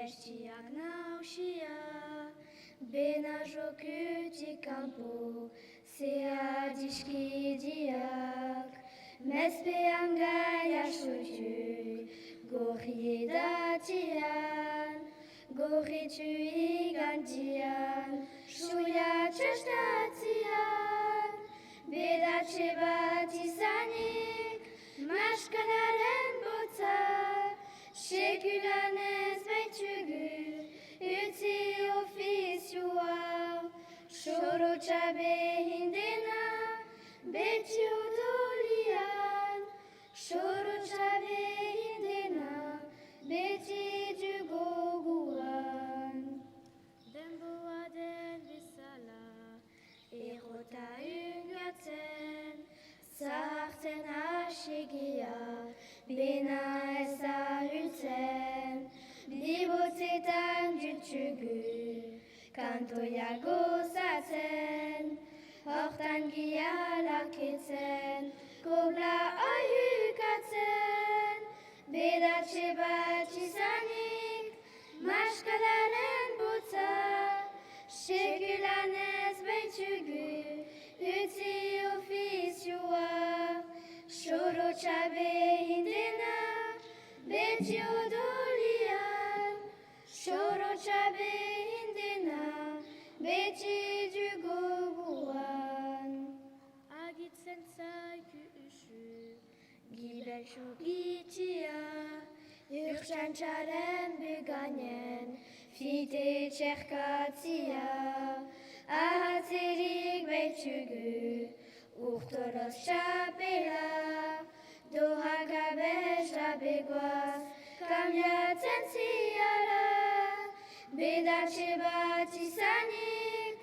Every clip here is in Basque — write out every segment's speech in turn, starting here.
Estiak nausia, bena jokutik kanpo, zea diskidiak, mezpean gaia soitu, gorri edatian, gorritu igantian, shuya txastatian, bedatxe bat izanik, maskanaren botza, sekulan ez baitugu, utzi ofizioa, sorotxabe hindena, beti odolian, sorotxabe hindena, beti dugoguan. Denboa den bezala, errota ungatzen, zahartzen asegia, bena ez ahutzen, bibotzetan dutugu, kantoia gozatzen, hortan gia laketzen, kobla oihukatzen, bedatxe bat izanik, maskadaren botza, sekulan ez baitugu, utzi ofizioa, sorotxabe hindena, beti odolian, sorotxabe hindena, beti dugoguan. Agitzen zaiku usu, gibel sogitia, urtsantxaren buganen, fite txerkatzia, ahatzerik baitugu, urtoroz txapela, dohak abez labegoaz, kambiatzen ziala, bedatxe bat izanik,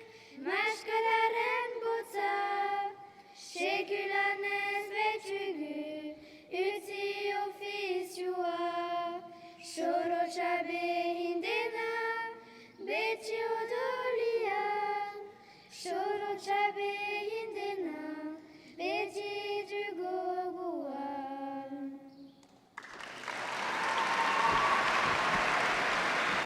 maskadaren botza, sekulan ez baitugu, utzi ofizioa, sorotxabe hindena, beti odolian, sorotxabe